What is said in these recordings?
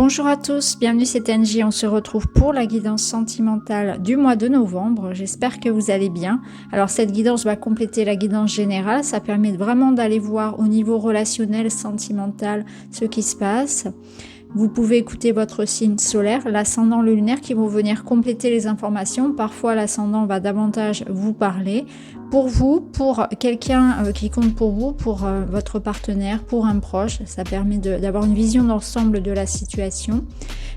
Bonjour à tous, bienvenue c'est NJ, on se retrouve pour la guidance sentimentale du mois de novembre, j'espère que vous allez bien. Alors cette guidance va compléter la guidance générale, ça permet vraiment d'aller voir au niveau relationnel, sentimental, ce qui se passe. Vous pouvez écouter votre signe solaire, l'ascendant, le lunaire qui vont venir compléter les informations. Parfois, l'ascendant va davantage vous parler. Pour vous, pour quelqu'un qui compte pour vous, pour votre partenaire, pour un proche, ça permet d'avoir une vision d'ensemble de la situation.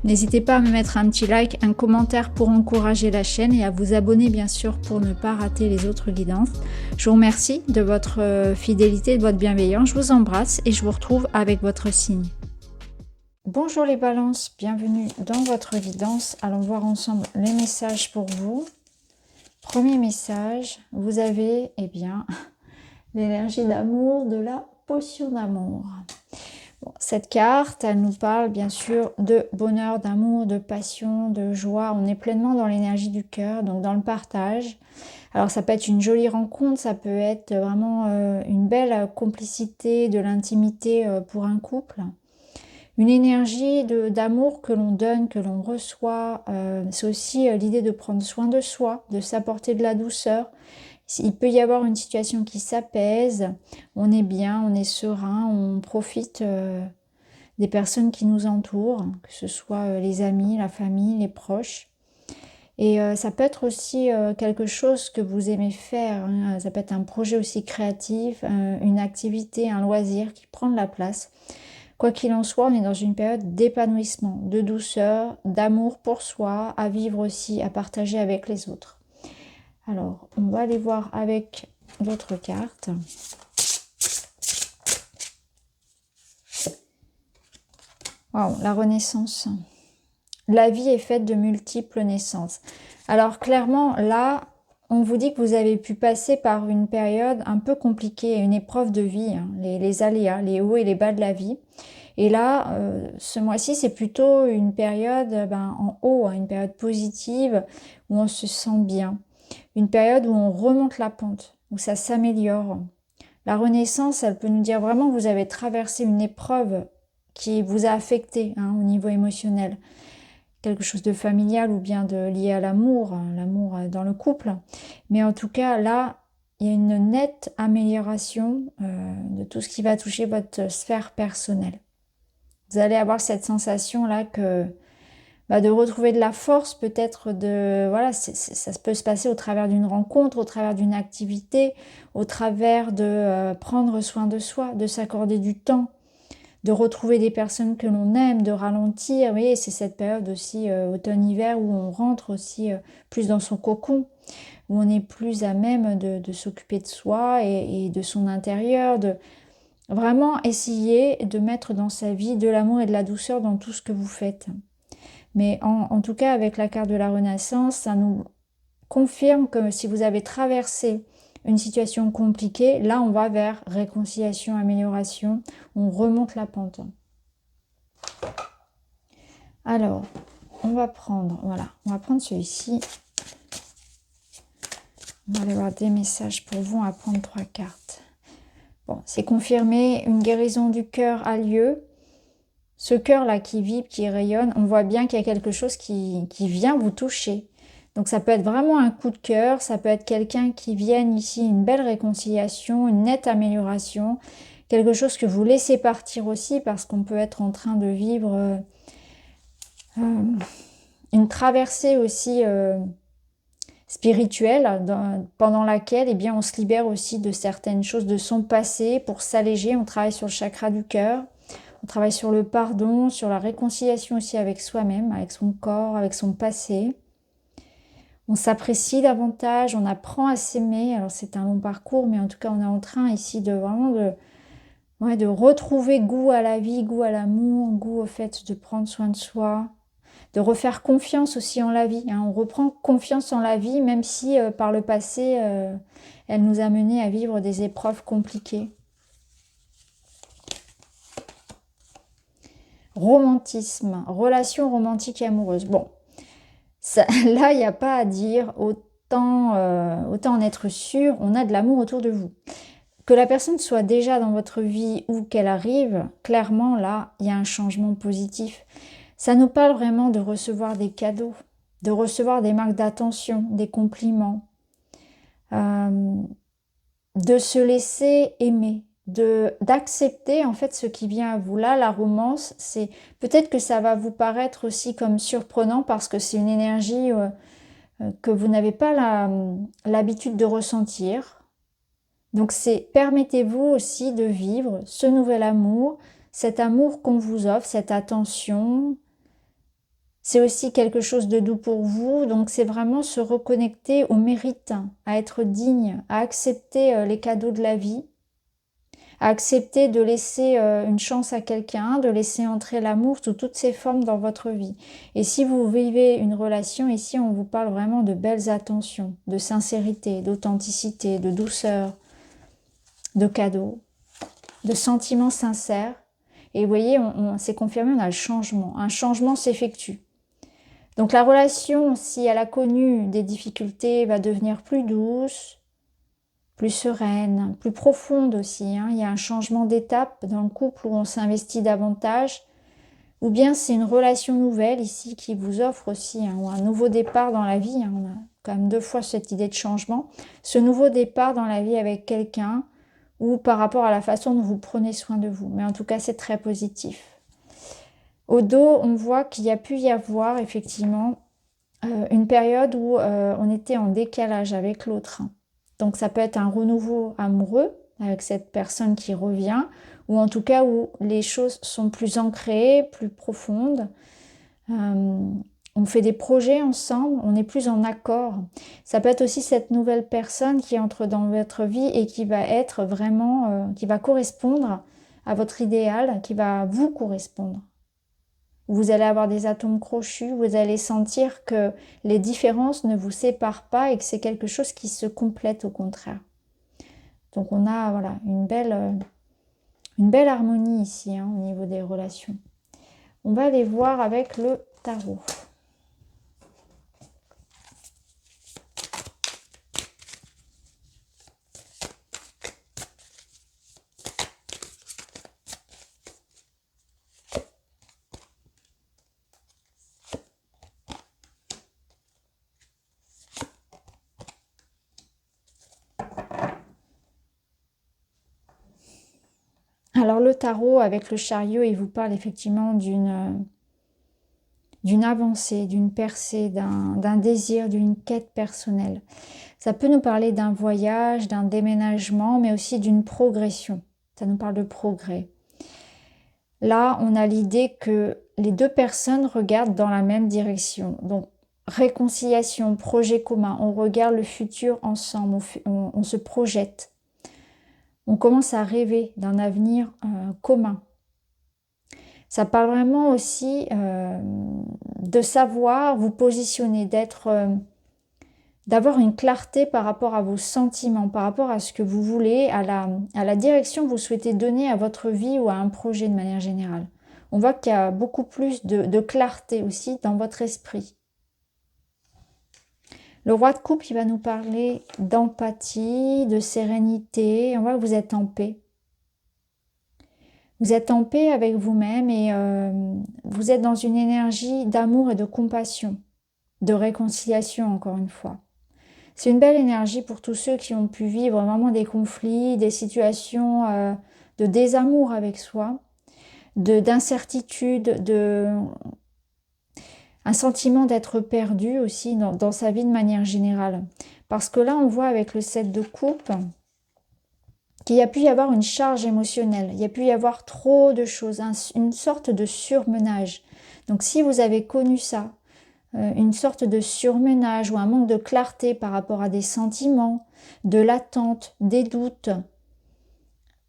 N'hésitez pas à me mettre un petit like, un commentaire pour encourager la chaîne et à vous abonner bien sûr pour ne pas rater les autres guidances. Je vous remercie de votre fidélité, de votre bienveillance. Je vous embrasse et je vous retrouve avec votre signe. Bonjour les balances, bienvenue dans votre guidance. Allons voir ensemble les messages pour vous. Premier message, vous avez l'énergie d'amour de la potion d'amour. Bon, cette carte, elle nous parle bien sûr de bonheur, d'amour, de passion, de joie. On est pleinement dans l'énergie du cœur, donc dans le partage. Alors ça peut être une jolie rencontre, ça peut être vraiment une belle complicité, de l'intimité pour un couple. Une énergie d'amour que l'on donne, que l'on reçoit. C'est aussi l'idée de prendre soin de soi, de s'apporter de la douceur. Il peut y avoir une situation qui s'apaise, on est bien, on est serein, on profite des personnes qui nous entourent, que ce soit les amis, la famille, les proches. Et ça peut être aussi quelque chose que vous aimez faire, hein. Ça peut être un projet aussi créatif, une activité, un loisir qui prend de la place. Quoi qu'il en soit, on est dans une période d'épanouissement, de douceur, d'amour pour soi, à vivre aussi, à partager avec les autres. Alors, on va aller voir avec d'autres cartes. Waouh, la renaissance. La vie est faite de multiples naissances. Alors, clairement, là, on vous dit que vous avez pu passer par une période un peu compliquée, une épreuve de vie, hein, les aléas, les hauts et les bas de la vie. Et là, ce mois-ci, c'est plutôt une période en haut, hein, une période positive où on se sent bien. Une période où on remonte la pente, où ça s'améliore. La renaissance, elle peut nous dire vraiment que vous avez traversé une épreuve qui vous a affecté, hein, au niveau émotionnel. Quelque chose de familial ou bien lié à l'amour, hein, l'amour dans le couple. Mais en tout cas, là, il y a une nette amélioration de tout ce qui va toucher votre sphère personnelle. Vous allez avoir cette sensation-là que de retrouver de la force, peut-être ça peut se passer au travers d'une rencontre, au travers d'une activité, au travers de prendre soin de soi, de s'accorder du temps, de retrouver des personnes que l'on aime, de ralentir. Vous voyez, c'est cette période aussi automne-hiver où on rentre aussi plus dans son cocon, où on est plus à même de s'occuper de soi et de son intérieur, de vraiment essayer de mettre dans sa vie de l'amour et de la douceur dans tout ce que vous faites. Mais en tout cas, avec la carte de la Renaissance, ça nous confirme que si vous avez traversé une situation compliquée, là, on va vers réconciliation, amélioration, on remonte la pente. Alors, on va prendre celui-ci. On va aller voir des messages pour vous, on va prendre 3 cartes. Bon, c'est confirmé, une guérison du cœur a lieu. Ce cœur-là qui vibre, qui rayonne, on voit bien qu'il y a quelque chose qui vient vous toucher. Donc ça peut être vraiment un coup de cœur, ça peut être quelqu'un qui vienne ici, une belle réconciliation, une nette amélioration, quelque chose que vous laissez partir aussi parce qu'on peut être en train de vivre une traversée aussi spirituelle pendant laquelle on se libère aussi de certaines choses de son passé pour s'alléger. On travaille sur le chakra du cœur. On travaille sur le pardon, sur la réconciliation aussi avec soi-même, avec son corps, avec son passé. On s'apprécie davantage, on apprend à s'aimer. Alors c'est un long parcours, mais en tout cas on est en train ici de retrouver goût à la vie, goût à l'amour, goût au fait de prendre soin de soi, de refaire confiance aussi en la vie. Hein. On reprend confiance en la vie, même si par le passé, elle nous a mené à vivre des épreuves compliquées. Romantisme, relation romantique et amoureuse. Bon, là, il n'y a pas à dire, autant en être sûr, on a de l'amour autour de vous. Que la personne soit déjà dans votre vie ou qu'elle arrive, clairement, là, il y a un changement positif. Ça nous parle vraiment de recevoir des cadeaux, de recevoir des marques d'attention, des compliments, de se laisser aimer, d'accepter en fait ce qui vient à vous. Là, la romance, c'est peut-être que ça va vous paraître aussi comme surprenant parce que c'est une énergie que vous n'avez pas l'habitude de ressentir. Donc permettez-vous aussi de vivre ce nouvel amour, cet amour qu'on vous offre, cette attention. C'est aussi quelque chose de doux pour vous, donc c'est vraiment se reconnecter au mérite, à être digne, à accepter les cadeaux de la vie, à accepter de laisser une chance à quelqu'un, de laisser entrer l'amour sous toutes ses formes dans votre vie. Et si vous vivez une relation, ici on vous parle vraiment de belles attentions, de sincérité, d'authenticité, de douceur, de cadeaux, de sentiments sincères. Et vous voyez, c'est confirmé, on a le changement. Un changement s'effectue. Donc la relation, si elle a connu des difficultés, va devenir plus douce, plus sereine, plus profonde aussi. Il y a un changement d'étape dans le couple où on s'investit davantage. Ou bien c'est une relation nouvelle ici qui vous offre aussi ou un nouveau départ dans la vie. On a quand même 2 fois cette idée de changement. Ce nouveau départ dans la vie avec quelqu'un ou par rapport à la façon dont vous prenez soin de vous. Mais en tout cas, c'est très positif. Au dos, on voit qu'il y a pu y avoir effectivement une période où on était en décalage avec l'autre. Donc ça peut être un renouveau amoureux avec cette personne qui revient, ou en tout cas où les choses sont plus ancrées, plus profondes. On fait des projets ensemble, on est plus en accord. Ça peut être aussi cette nouvelle personne qui entre dans votre vie et qui va être vraiment, qui va correspondre à votre idéal, qui va vous correspondre. Vous allez avoir des atomes crochus, vous allez sentir que les différences ne vous séparent pas et que c'est quelque chose qui se complète au contraire. Donc on a voilà, une belle harmonie ici au niveau des relations. On va aller voir avec le tarot. Alors le tarot avec le chariot, il vous parle effectivement d'une avancée, d'une percée, d'un désir, d'une quête personnelle. Ça peut nous parler d'un voyage, d'un déménagement, mais aussi d'une progression. Ça nous parle de progrès. Là, on a l'idée que les 2 personnes regardent dans la même direction. Donc, réconciliation, projet commun, on regarde le futur ensemble, on se projette. On commence à rêver d'un avenir commun. Ça parle vraiment aussi de savoir vous positionner, d'avoir une clarté par rapport à vos sentiments, par rapport à ce que vous voulez, à la direction que vous souhaitez donner à votre vie ou à un projet de manière générale. On voit qu'il y a beaucoup plus de clarté aussi dans votre esprit. Le roi de coupe, il va nous parler d'empathie, de sérénité. On voit que vous êtes en paix. Vous êtes en paix avec vous-même et vous êtes dans une énergie d'amour et de compassion, de réconciliation encore une fois. C'est une belle énergie pour tous ceux qui ont pu vivre vraiment des conflits, des situations de désamour avec soi, d'incertitude, un sentiment d'être perdu aussi dans sa vie de manière générale. Parce que là, on voit avec le 7 de coupe qu'il y a pu y avoir une charge émotionnelle, il y a pu y avoir trop de choses, une sorte de surmenage. Donc si vous avez connu ça, une sorte de surmenage ou un manque de clarté par rapport à des sentiments, de l'attente, des doutes,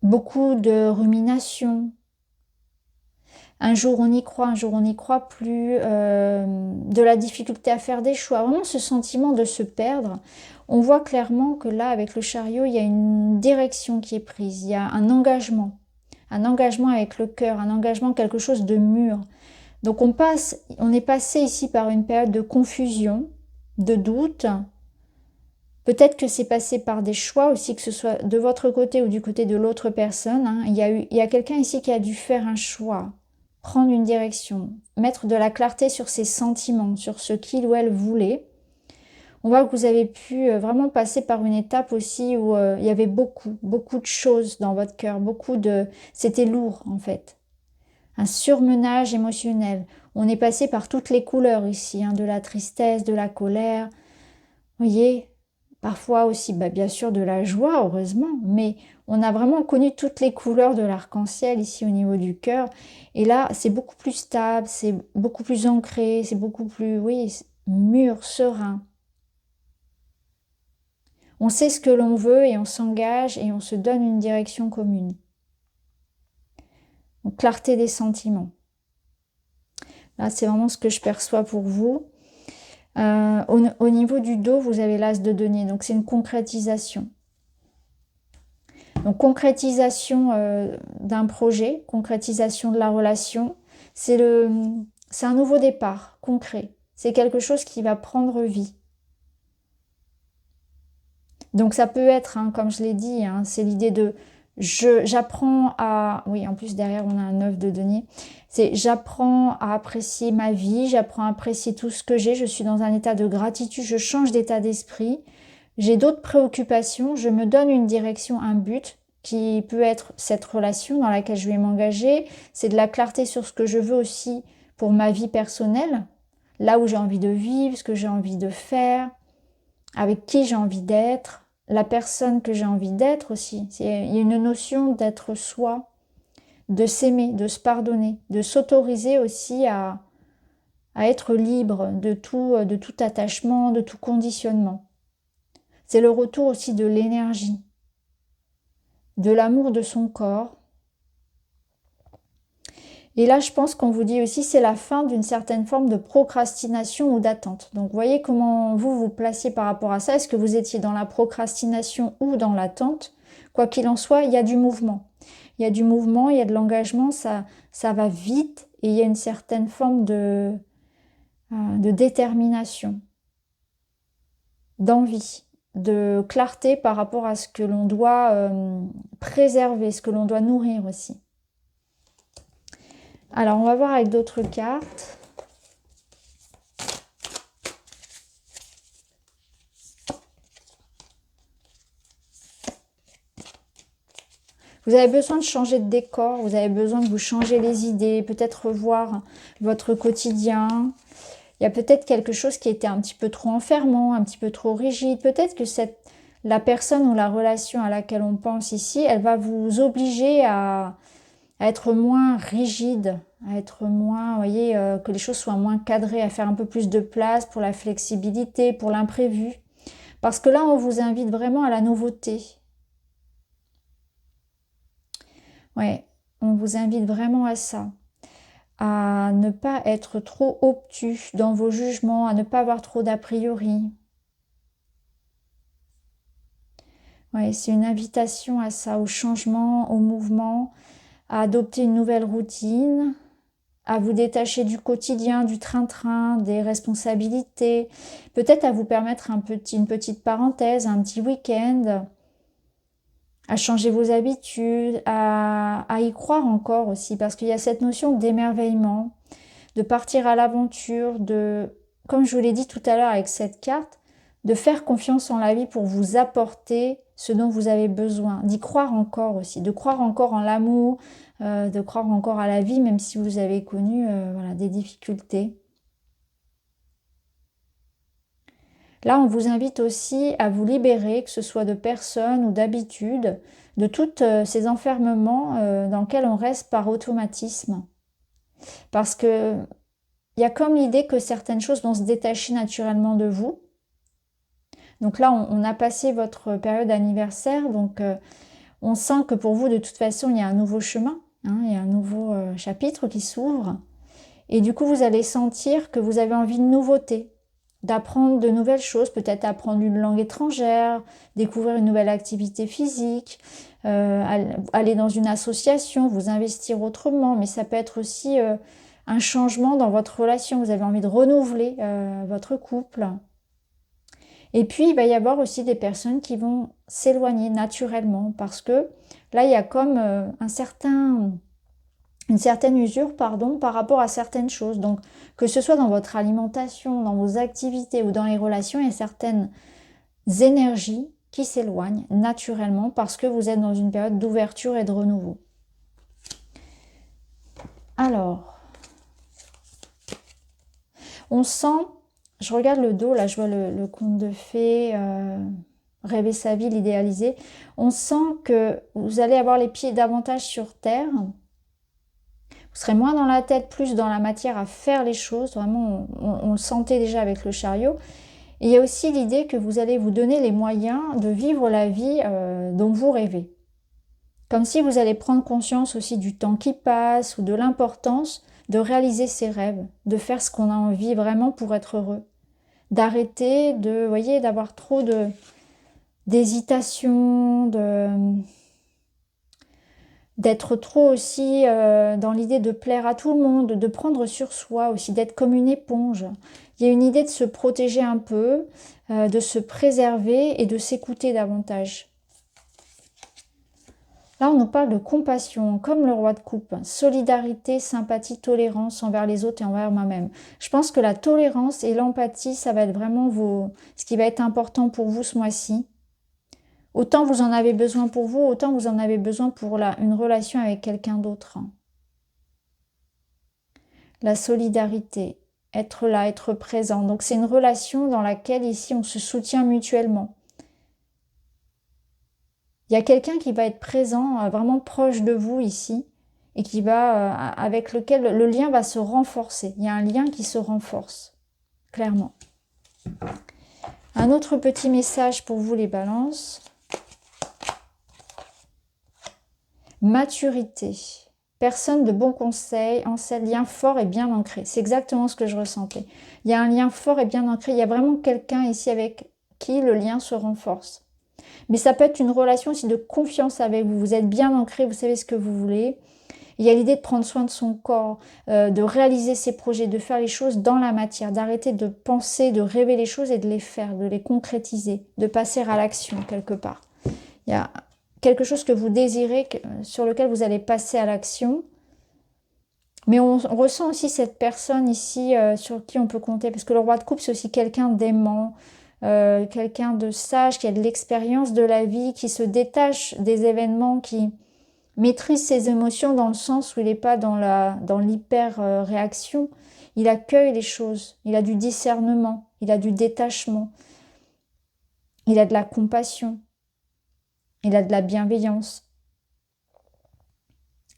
beaucoup de rumination. Un jour on y croit, un jour on n'y croit plus, de la difficulté à faire des choix, vraiment ce sentiment de se perdre. On voit clairement que là, avec le chariot, il y a une direction qui est prise, il y a un engagement avec le cœur, un engagement, quelque chose de mûr. Donc on est passé ici par une période de confusion, de doute. Peut-être que c'est passé par des choix aussi, que ce soit de votre côté ou du côté de l'autre personne. Il y a quelqu'un ici qui a dû faire un choix. prendre une direction, mettre de la clarté sur ses sentiments, sur ce qu'il ou elle voulait. On voit que vous avez pu vraiment passer par une étape aussi où il y avait beaucoup de choses dans votre cœur, c'était lourd en fait. Un surmenage émotionnel. On est passé par toutes les couleurs ici, hein, de la tristesse, de la colère. Vous voyez, parfois aussi, bien sûr, de la joie, heureusement, mais on a vraiment connu toutes les couleurs de l'arc-en-ciel ici au niveau du cœur. Et là, c'est beaucoup plus stable, c'est beaucoup plus ancré, c'est beaucoup plus, oui, mûr, serein. On sait ce que l'on veut et on s'engage et on se donne une direction commune. Donc, clarté des sentiments. Là, c'est vraiment ce que je perçois pour vous. Au niveau du dos, vous avez l'as de denier, donc c'est une concrétisation. Donc concrétisation d'un projet, concrétisation de la relation, c'est un nouveau départ concret. C'est quelque chose qui va prendre vie. Donc ça peut être, hein, comme je l'ai dit, hein, c'est l'idée de j'apprends à... Oui, en plus derrière on a un 9 de denier. C'est j'apprends à apprécier ma vie, j'apprends à apprécier tout ce que j'ai, je suis dans un état de gratitude, je change d'état d'esprit, j'ai d'autres préoccupations, je me donne une direction, un but qui peut être cette relation dans laquelle je vais m'engager, c'est de la clarté sur ce que je veux aussi pour ma vie personnelle, là où j'ai envie de vivre, ce que j'ai envie de faire, avec qui j'ai envie d'être, la personne que j'ai envie d'être aussi. Il y a une notion d'être soi, de s'aimer, de se pardonner, de s'autoriser aussi à être libre de tout attachement, de tout conditionnement. C'est le retour aussi de l'énergie, de l'amour de son corps. Et là, je pense qu'on vous dit aussi, c'est la fin d'une certaine forme de procrastination ou d'attente. Donc, vous voyez comment vous vous placez par rapport à ça. Est-ce que vous étiez dans la procrastination ou dans l'attente? Quoi qu'il en soit, il y a du mouvement. Il y a du mouvement, il y a de l'engagement, ça va vite et il y a une certaine forme de détermination, d'envie, de clarté par rapport à ce que l'on doit préserver, ce que l'on doit nourrir aussi. Alors, on va voir avec d'autres cartes. Vous avez besoin de changer de décor, vous avez besoin que vous changez les idées, peut-être revoir votre quotidien. Il y a peut-être quelque chose qui était un petit peu trop enfermant, un petit peu trop rigide. Peut-être que la personne ou la relation à laquelle on pense ici, elle va vous obliger à être moins rigide, à être moins, vous voyez, que les choses soient moins cadrées, à faire un peu plus de place pour la flexibilité, pour l'imprévu. Parce que là, on vous invite vraiment à la nouveauté. Ouais, on vous invite vraiment à ça. À ne pas être trop obtus dans vos jugements, à ne pas avoir trop d'a priori. Ouais, c'est une invitation à ça, au changement, au mouvement, à adopter une nouvelle routine, à vous détacher du quotidien, du train-train, des responsabilités, peut-être à vous permettre une petite parenthèse, un petit week-end, à changer vos habitudes, à y croire encore aussi, parce qu'il y a cette notion d'émerveillement, de partir à l'aventure, comme je vous l'ai dit tout à l'heure avec cette carte, de faire confiance en la vie pour vous apporter ce dont vous avez besoin, d'y croire encore aussi, de croire encore en l'amour, de croire encore à la vie, même si vous avez connu voilà, des difficultés. Là, on vous invite aussi à vous libérer, que ce soit de personnes ou d'habitudes, de tous ces enfermements dans lesquels on reste par automatisme. Parce que il y a comme l'idée que certaines choses vont se détacher naturellement de vous. Donc là, on a passé votre période anniversaire, donc on sent que pour vous, de toute façon, il y a un nouveau chemin, hein, il y a un nouveau chapitre qui s'ouvre. Et du coup, vous allez sentir que vous avez envie de nouveauté, d'apprendre de nouvelles choses, peut-être apprendre une langue étrangère, découvrir une nouvelle activité physique, aller dans une association, vous investir autrement, mais ça peut être aussi un changement dans votre relation, vous avez envie de renouveler votre couple. Et puis, il va y avoir aussi des personnes qui vont s'éloigner naturellement parce que là, il y a comme un certain une certaine usure, pardon, par rapport à certaines choses. Donc, que ce soit dans votre alimentation, dans vos activités ou dans les relations, il y a certaines énergies qui s'éloignent naturellement parce que vous êtes dans une période d'ouverture et de renouveau. Alors, on sent, je regarde le dos, là je vois le conte de fées, rêver sa vie, l'idéaliser. On sent que vous allez avoir les pieds davantage sur terre. Vous serez moins dans la tête, plus dans la matière à faire les choses. Vraiment, on le sentait déjà avec le chariot. Et il y a aussi l'idée que vous allez vous donner les moyens de vivre la vie dont vous rêvez. Comme si vous allez prendre conscience aussi du temps qui passe ou de l'importance de réaliser ses rêves, de faire ce qu'on a envie vraiment pour être heureux. D'arrêter de, voyez, d'avoir trop d'hésitation, d'être trop aussi dans l'idée de plaire à tout le monde, de prendre sur soi aussi, d'être comme une éponge. Il y a une idée de se protéger un peu, de se préserver et de s'écouter davantage. Là, on nous parle de compassion, comme le roi de coupe, solidarité, sympathie, tolérance envers les autres et envers moi-même. Je pense que la tolérance et l'empathie, ça va être vraiment ce qui va être important pour vous ce mois-ci. Autant vous en avez besoin pour vous, autant vous en avez besoin pour une relation avec quelqu'un d'autre. La solidarité, être là, être présent. Donc c'est une relation dans laquelle ici on se soutient mutuellement. Il y a quelqu'un qui va être présent, vraiment proche de vous ici, et qui va, avec lequel le lien va se renforcer. Il y a un lien qui se renforce, clairement. Un autre petit message pour vous les balances. Maturité. Personne de bon conseil, en ce lien fort et bien ancré. C'est exactement ce que je ressentais. Il y a un lien fort et bien ancré. Il y a vraiment quelqu'un ici avec qui le lien se renforce. Mais ça peut être une relation aussi de confiance avec vous. Vous êtes bien ancré, vous savez ce que vous voulez. Il y a l'idée de prendre soin de son corps, de réaliser ses projets, de faire les choses dans la matière, d'arrêter de penser, de rêver les choses et de les faire, de les concrétiser, de passer à l'action quelque part. Il y a quelque chose que vous désirez, sur lequel vous allez passer à l'action. Mais on ressent aussi cette personne ici sur qui on peut compter. Parce que le roi de coupe, c'est aussi quelqu'un d'aimant, quelqu'un de sage, qui a de l'expérience de la vie, qui se détache des événements, qui maîtrise ses émotions dans le sens où il n'est pas dans l'hyper-réaction. Il accueille les choses, il a du discernement, il a du détachement, il a de la compassion, il a de la bienveillance.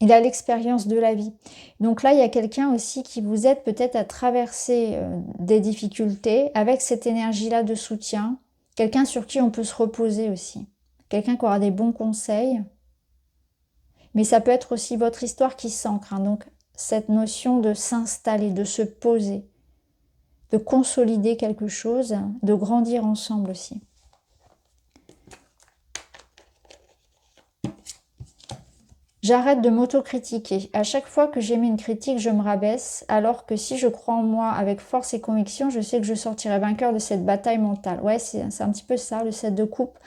Il a l'expérience de la vie. Donc là, il y a quelqu'un aussi qui vous aide peut-être à traverser des difficultés avec cette énergie-là de soutien. Quelqu'un sur qui on peut se reposer aussi. Quelqu'un qui aura des bons conseils. Mais ça peut être aussi votre histoire qui s'ancre. Donc cette notion de s'installer, de se poser, de consolider quelque chose, de grandir ensemble aussi. J'arrête de m'autocritiquer. À chaque fois que j'émets une critique, je me rabaisse, alors que si je crois en moi avec force et conviction, je sais que je sortirai vainqueur de cette bataille mentale. Ouais, c'est un petit peu ça, le 7 de coupe.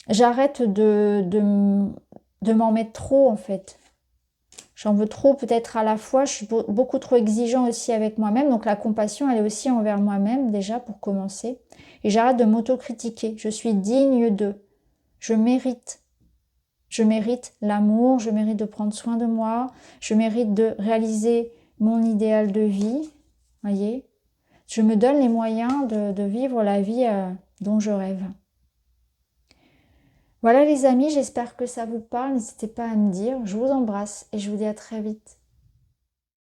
J'arrête de m'en mettre trop, en fait. J'en veux trop, peut-être à la fois. Je suis beaucoup trop exigeant aussi avec moi-même. Donc la compassion, elle est aussi envers moi-même, déjà, pour commencer. Et j'arrête de m'autocritiquer. Je suis digne d'eux. Je mérite. Je mérite l'amour, je mérite de prendre soin de moi, je mérite de réaliser mon idéal de vie, voyez. Je me donne les moyens de vivre la vie dont je rêve. Voilà les amis, j'espère que ça vous parle, n'hésitez pas à me dire. Je vous embrasse et je vous dis à très vite.